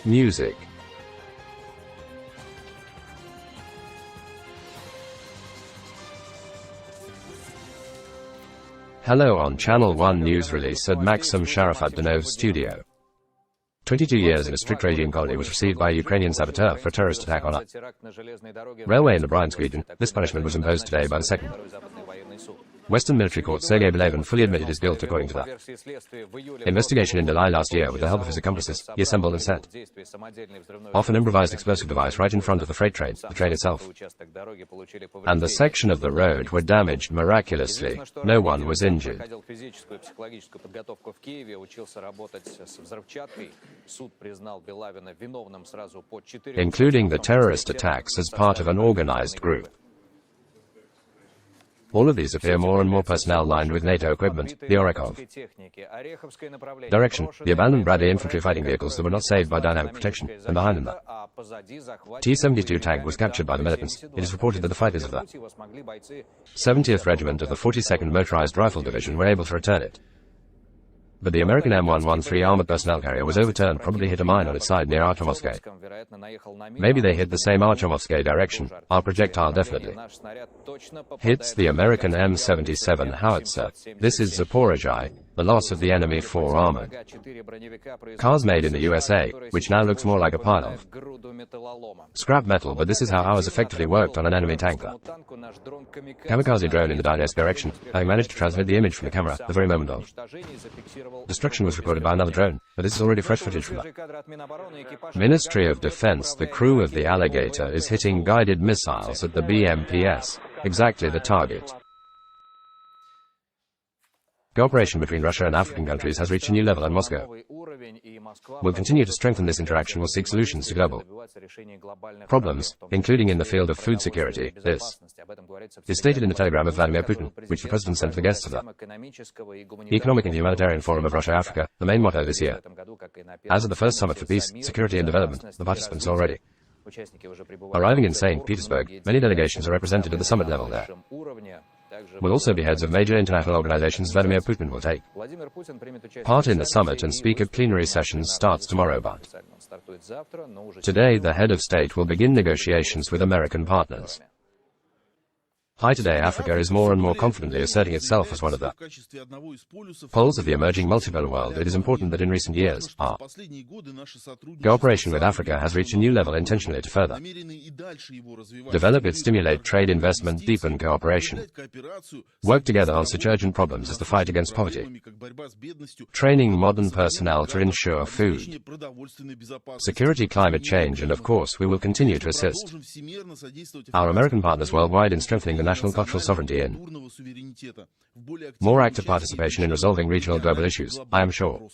Music. Hello on Channel 1 news release at Maxim Sharafuddinov studio. 22 years in a strict regime colony was received by a Ukrainian saboteur for a terrorist attack on a railway in the Bryansk region. This punishment was imposed today by the second Western military court. Sergei Belevin fully admitted his guilt according to the investigation in July last year. With the help of his accomplices, he assembled and set off an improvised explosive device right in front of the freight train, the train itself, and the section of the road were damaged miraculously. No one was injured. Including the terrorist attacks as part of an organized group. All of these appear more and more personnel lined with NATO equipment. The Orekov direction, the abandoned Bradley infantry fighting vehicles that were not saved by dynamic protection, and behind them the T-72 tank was captured by the militants. It is reported that the fighters of the 70th Regiment of the 42nd Motorized Rifle Division were able to return it. But the American M113 armored personnel carrier was overturned, probably hit a mine on its side near Artyomovsky. Maybe they hit the same Artyomovsky direction. Our projectile definitely hits the American M77 howitzer. This is Zaporizhzhia, the loss of the enemy 4 armored cars made in the USA, which now looks more like a pile of scrap metal, but this is how ours effectively worked on an enemy tanker. Kamikaze drone in the Donetsk direction, having managed to transmit the image from the camera the very moment of destruction was recorded by another drone, but this is already fresh footage from the Ministry of Defense. The crew of the Alligator is hitting guided missiles at the BMPS, exactly the target. Cooperation between Russia and African countries has reached a new level, and Moscow will continue to strengthen this interaction. Will seek solutions to global problems, including in the field of food security. This is stated in the telegram of Vladimir Putin, which the president sent to the guests of the Economic and Humanitarian Forum of Russia-Africa, the main motto this year. As of the first summit for peace, security and development, the participants already arriving in St. Petersburg, many delegations are represented at the summit level there. Will also be heads of major international organizations. Vladimir Putin will take part in the summit and speak at plenary sessions. Starts tomorrow, but today the head of state will begin negotiations with American partners. Hi, today Africa is more and more confidently asserting itself as one of the poles of the emerging multipolar world. It is important that in recent years, our cooperation with Africa has reached a new level intentionally to further develop it, stimulate trade, investment, deepen cooperation, work together on such urgent problems as the fight against poverty, training modern personnel to ensure food security, climate change, and of course we will continue to assist our American partners worldwide in strengthening the national cultural sovereignty in more active participation in resolving regional global issues. I am sure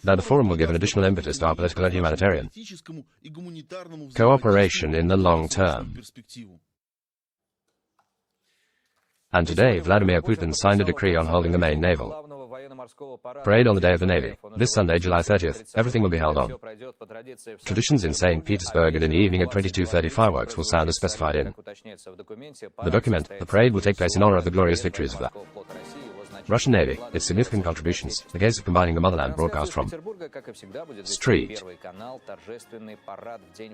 that the forum will give an additional impetus to our political and humanitarian cooperation in the long term. And today Vladimir Putin signed a decree on holding the main naval parade on the Day of the Navy. This Sunday, July 30th, everything will be held on traditions in St. Petersburg, and in the evening at 22:30 fireworks will sound as specified in the document. The parade will take place in honor of the glorious victories of the Russian Navy, its significant contributions, the case of combining the motherland broadcast from street.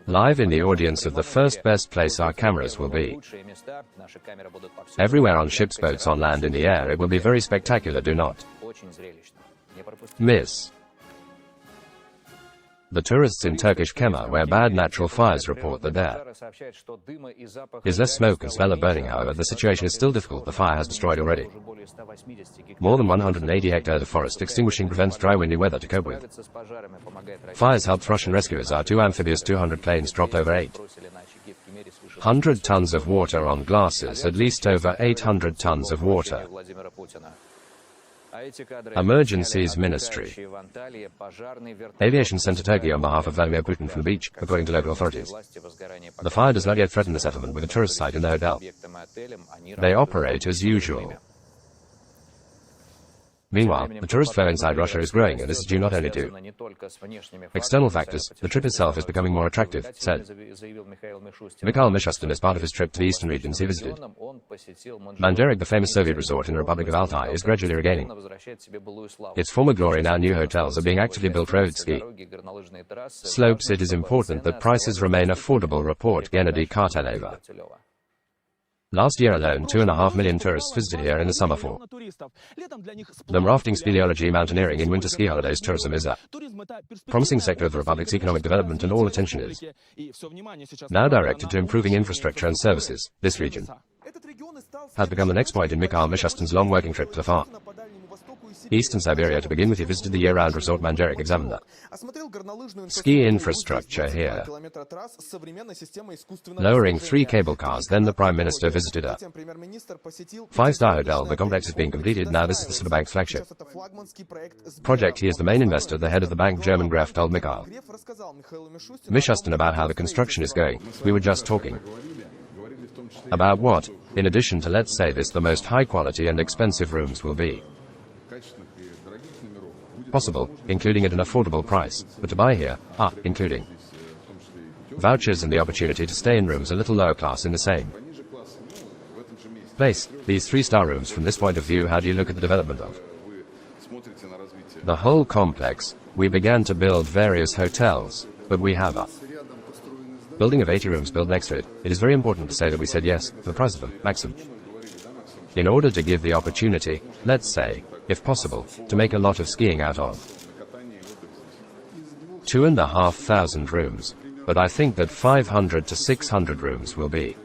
Live in the audience of the first best place our cameras will be. Everywhere on ships, boats, on land, in the air, it will be very spectacular. Do not miss. The tourists in Turkish Kemer, where bad natural fires report that there is less smoke and smell of burning. However, the situation is still difficult. The fire has destroyed already more than 180 hectares of forest. Extinguishing prevents dry, windy weather to cope with. Fires helped Russian rescuers. Our 2 amphibious 200 planes dropped over 800 tons of water on glasses, at least over 800 tons of water. Emergencies Ministry. Aviation sent to Turkey on behalf of Vladimir Putin from the beach, according to local authorities. The fire does not yet threaten the settlement, with a tourist site in the hotel. They operate as usual. Meanwhile, the tourist flow inside Russia is growing, and this is due not only to external factors. The trip itself is becoming more attractive, said Mikhail Mishustin as part of his trip to the eastern regions he visited. Mandarik, the famous Soviet resort in the Republic of Altai, is gradually regaining its former glory. Now new hotels are being actively built road ski slopes. It is important that prices remain affordable, report Gennady Karteleva. Last year alone, 2.5 million tourists visited here in the summer for them rafting, speleology, mountaineering. In winter ski holidays, tourism is a promising sector of the Republic's economic development, and all attention is now directed to improving infrastructure and services. This region has become the next point in Mikhail Mishustin's long working trip to the far eastern Siberia. To begin with, he visited the year-round resort Mandarik, examined the ski infrastructure here, lowering 3 cable cars. Then the Prime Minister visited a 5-star hotel. The complex is being completed now. This is the Sber Bank's flagship project. He is the main investor. The head of the bank, German Gref, told Mikhail Mishustin about how the construction is going. We were just talking about what, in addition to, let's say this, the most high-quality and expensive rooms will be possible, including at an affordable price. But to buy here, including vouchers and the opportunity to stay in rooms a little lower class in the same place. These 3-star rooms. From this point of view, how do you look at the development of the whole complex? We began to build various hotels, but we have a building of 80 rooms built next to it. It is very important to say that we said yes for the price of them, maximum, in order to give the opportunity, let's say, if possible, to make a lot of skiing out of 2,500 rooms. But I think that 500 to 600 rooms will be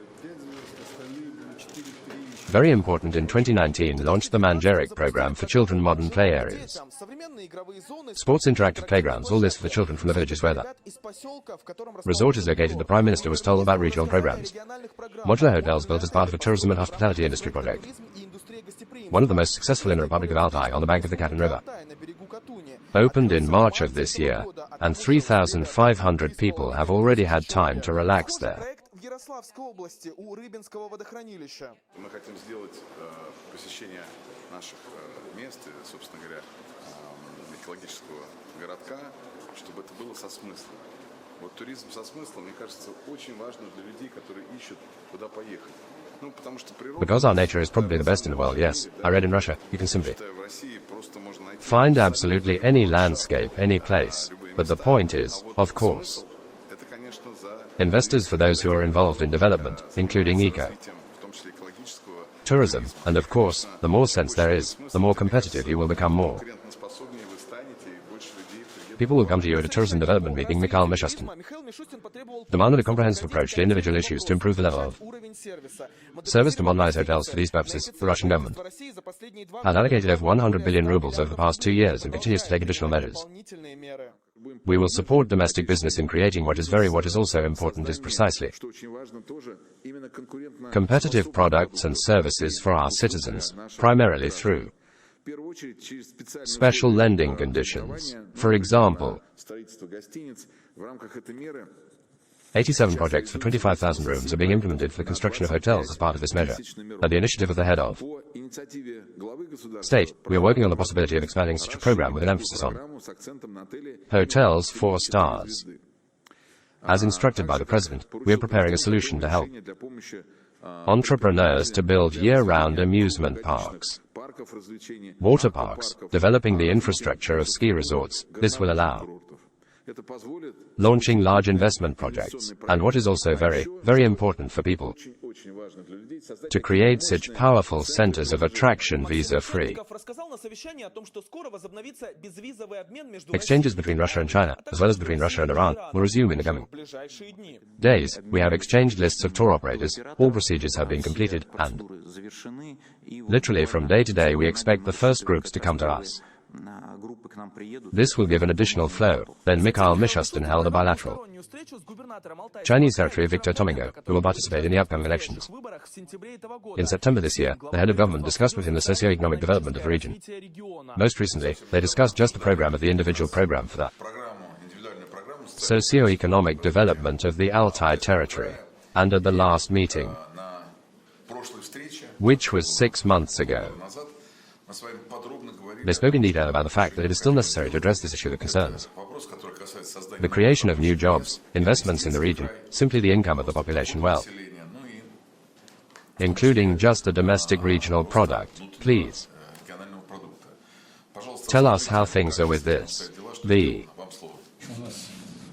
very important. In 2019, launched the Mandarik program for children, modern play areas, sports, interactive playgrounds, all this for the children from the villages where the resort is located. The Prime Minister was told about regional programs, modular hotels built as part of a tourism and hospitality industry project, one of the most successful in the Republic of Altai, on the bank of the Katyn River. Opened in March of this year, and 3,500 people have already had time to relax there. Мы хотим сделать посещение наших мест, собственно говоря, экологического городка, чтобы это было со смыслом. Вот туризм со смыслом, мне кажется, очень важно для людей, которые ищут, куда поехать. Because our nature is probably the best in the world, yes. I read in Russia, you can simply find absolutely any landscape, any place. But the point is, of course, investors for those who are involved in development, including tourism, and of course, the more sense there is, the more competitive you will become. More people will come to you at a tourism development meeting. Mikhail Mishustin demanded a comprehensive approach to individual issues to improve the level of service, to modernize hotels. For these purposes, the Russian government has allocated over 100 billion rubles over the past 2 years and continues to take additional measures. We will support domestic business in creating what is also important is precisely competitive products and services for our citizens, primarily through special lending conditions. For example, 87 projects for 25,000 rooms are being implemented for the construction of hotels as part of this measure. At the initiative of the head of state, we are working on the possibility of expanding such a program with an emphasis on hotels 4 stars. As instructed by the President, we are preparing a solution to help entrepreneurs to build year-round amusement parks, water parks, developing the infrastructure of ski resorts. This will allow launching large investment projects, and what is also very, very important for people, to create such powerful centers of attraction visa-free. Exchanges between Russia and China, as well as between Russia and Iran, will resume in the coming days. We have exchanged lists of tour operators, all procedures have been completed, and literally from day to day we expect the first groups to come to us. This will give an additional flow. Then Mikhail Mishustin held a bilateral Chinese Secretary Viktor Tomingo, who will participate in the upcoming elections. In September this year, the head of government discussed with him the socio-economic development of the region. Most recently, they discussed just the program of the individual program for the socio-economic development of the Altai territory. And at the last meeting, which was 6 months ago, They spoke in detail about the fact that it is still necessary to address this issue that concerns the creation of new jobs, investments in the region, simply the income of the population, well, including just the domestic regional product. Please tell us how things are with this. The У нас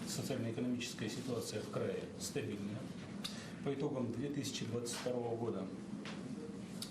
социально-экономическая ситуация в крае стабильная. По итогам 2022 года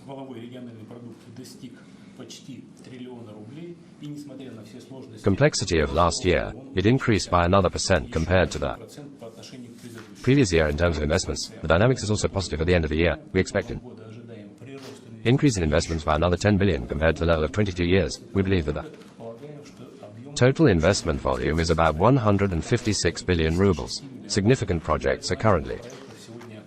валовой региональный продукт достиг почти триллиона рублей, и несмотря на все сложности, complexity of last year, it increased by another % compared to the по отношению к предыдущему previous year in terms of investments. The dynamics is also positive at the end of the year. We expected году ожидаем прирост increase in investments by another 10 billion compared to the level of 22 years. We believe that the полагаем, что объем total investment volume is about 156 billion rubles. Significant projects are currently сегодня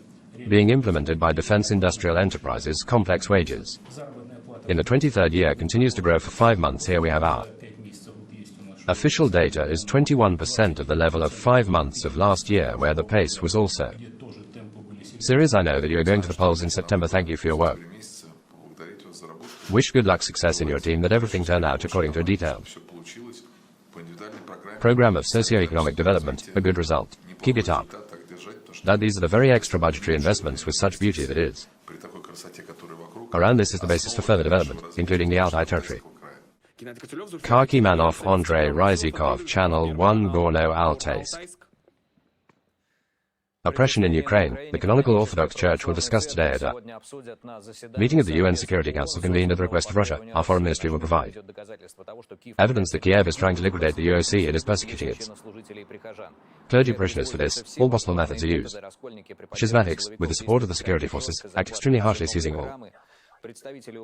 being implemented by defense industrial enterprises. Complex wages заработная плата in the 23rd year continues to grow for 5 months. Here we have our 5 месяцев вот есть у нас. official data is 21% of the level of 5 months of last year, where the pace was also. Где тоже темпы были сильны. Syriz, I know that you are going to the polls in September. Thank you for your work. месяца поблагодарить вас за работу. Wish good luck, success in your team, that everything turned out according to a detailed Все получилось по индивидуальной программе. program of socio-economic development, a good result. Keep it up. Так держать, потому что That these are the very extra budgetary investments with such beauty that is. при такой красоте, которая вокруг, Around this is the basis for further development, including the Altai territory. края. Karkimanov Andrei Ryzikov, Channel 1 Gorno-Altaysk. Oppression in Ukraine, the Canonical Orthodox Church will discuss today at a meeting of the UN Security Council convened at the request of Russia. Our foreign ministry will provide evidence that Kiev is trying to liquidate the UOC and is persecuting its clergy parishioners. For this, all possible methods are used. Schismatics, with the support of the security forces, act extremely harshly, seizing all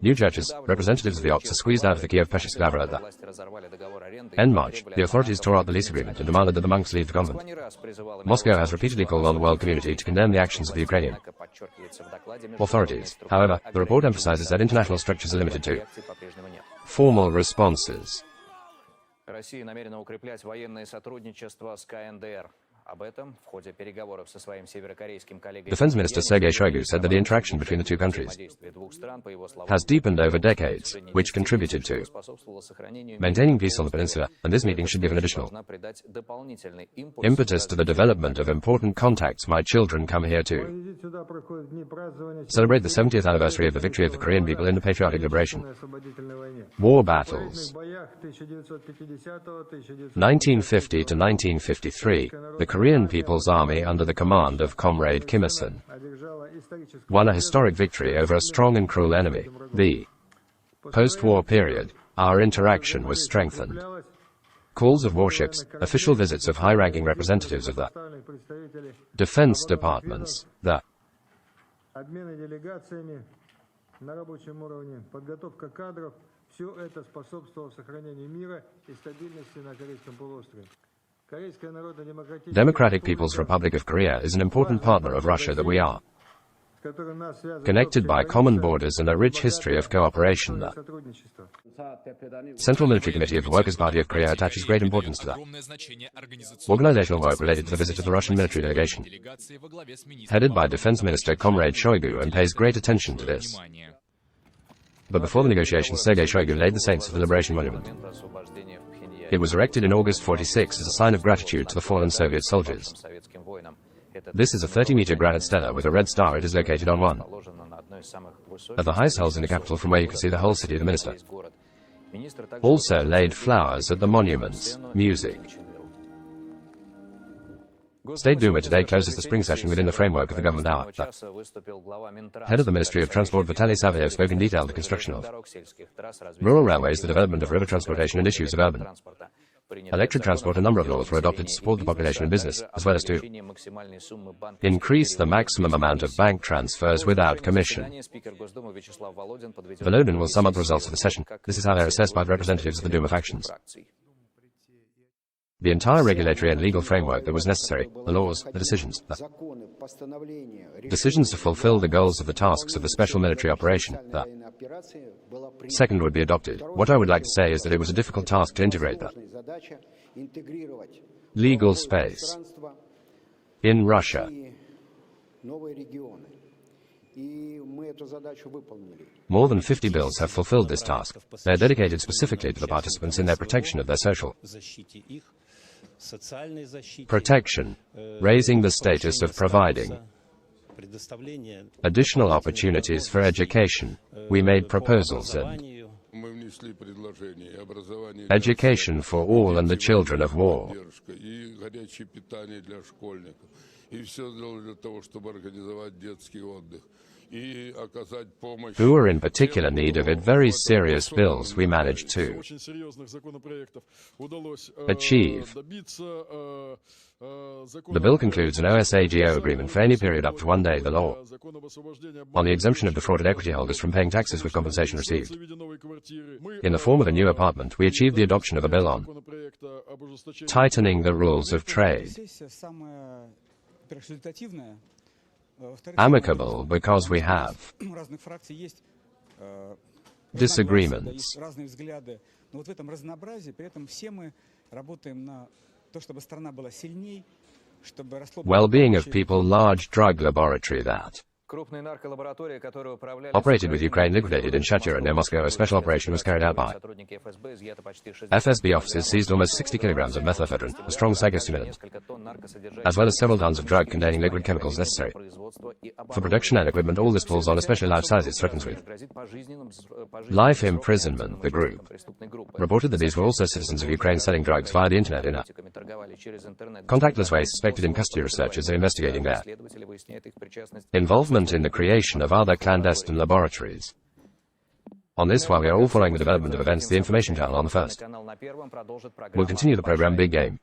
new churches. Representatives of the Ops are squeezed out of the Kiev Peshish Glavra at the end March. The authorities tore out the lease agreement and demanded that the monks leave the convent. Moscow has repeatedly called on the world community to condemn the actions of the Ukrainian authorities. However, the report emphasizes that international structures are limited to formal responses. Россия намерена укреплять военное сотрудничество с КНДР. Об этом в ходе переговоров со своим северокорейским коллегой. Defense Minister Sergei Shoigu said that the interaction between the two countries has deepened over decades, which contributed to maintaining peace on the peninsula, and this meeting should give an additional impetus to the development of important contacts. My children come here to celebrate the 70th anniversary of the victory of the Korean people in the patriotic liberation war battles. 1950 to 1953, the Korean People's Army under the command of Comrade Kim Il-sung won a historic victory over a strong and cruel enemy. The post-war period, our interaction was strengthened. Calls of warships, official visits of high-ranking representatives of the defense departments, the обмены делегациями на рабочем уровне, подготовка кадров, все это способствовало сохранению мира и стабильности на Корейском полуострове. Корейская Народно-демократическая Democratic People's Republic of Korea is an important partner of Russia that we are с которой нас связывает connected by common borders and a rich history of cooperation. The сотрудничество. Central Military Committee of the Workers' Party of Korea attaches great importance to the organizational work related to the visit of the Russian military delegation, headed by Defense Minister Comrade Shoigu, and pays great attention to this. But before the negotiations, Sergei Shoigu laid the saints of the Liberation Monument. It was erected in August 46 as a sign of gratitude to the fallen Soviet soldiers. This is a 30-meter granite stela with a red star. It is located on one of the highest hills in the capital, from where you can see the whole city of the minister. Also laid flowers at the monuments. Music. State Duma today closes the spring session within the framework of the government hour. The head of the Ministry of Transport, Vitaly Savyev, spoke in detail the construction of rural railways, the development of river transportation, and issues of urban electric transport. A number of laws were adopted to support the population and business, as well as to increase the maximum amount of bank transfers without commission. Volodin will sum up the results of the session. This is how they are assessed by the representatives of the Duma factions. The entire regulatory and legal framework that was necessary, the laws, the decisions to fulfill the goals of the tasks of the special military operation, the second would be adopted. What I would like to say is that it was a difficult task to integrate the legal space in Russia More than 50 bills have fulfilled this task. They are dedicated specifically to the participants in their protection of their social protection, raising the status of providing additional opportunities for education. We made proposals in education for all and the children of war, who are in particular need of it. Very serious bills we managed to achieve. The bill concludes an OSAGO agreement for any period up to 1 day, the law on the exemption of defrauded equity holders from paying taxes with compensation received in the form of a new apartment. We achieved the adoption of a bill on tightening the rules of trade. Amicable because we have disagreements. Well-being of people. Large drug laboratory that operated with Ukraine liquidated in Shatura near Moscow. A special operation was carried out by FSB officers, seized almost 60 kilograms of methamphetamine, a strong psychostimulant, as well as several tons of drug containing liquid chemicals necessary for production and equipment. All this pulls on especially life sizes, threatens with life imprisonment. The group reported that these were also citizens of Ukraine selling drugs via the internet in a contactless way. Suspected in custody. Researchers are investigating their involvement in the creation of other clandestine laboratories. On this, while we are all following the development of events, the information channel on the first will continue the program Big Game.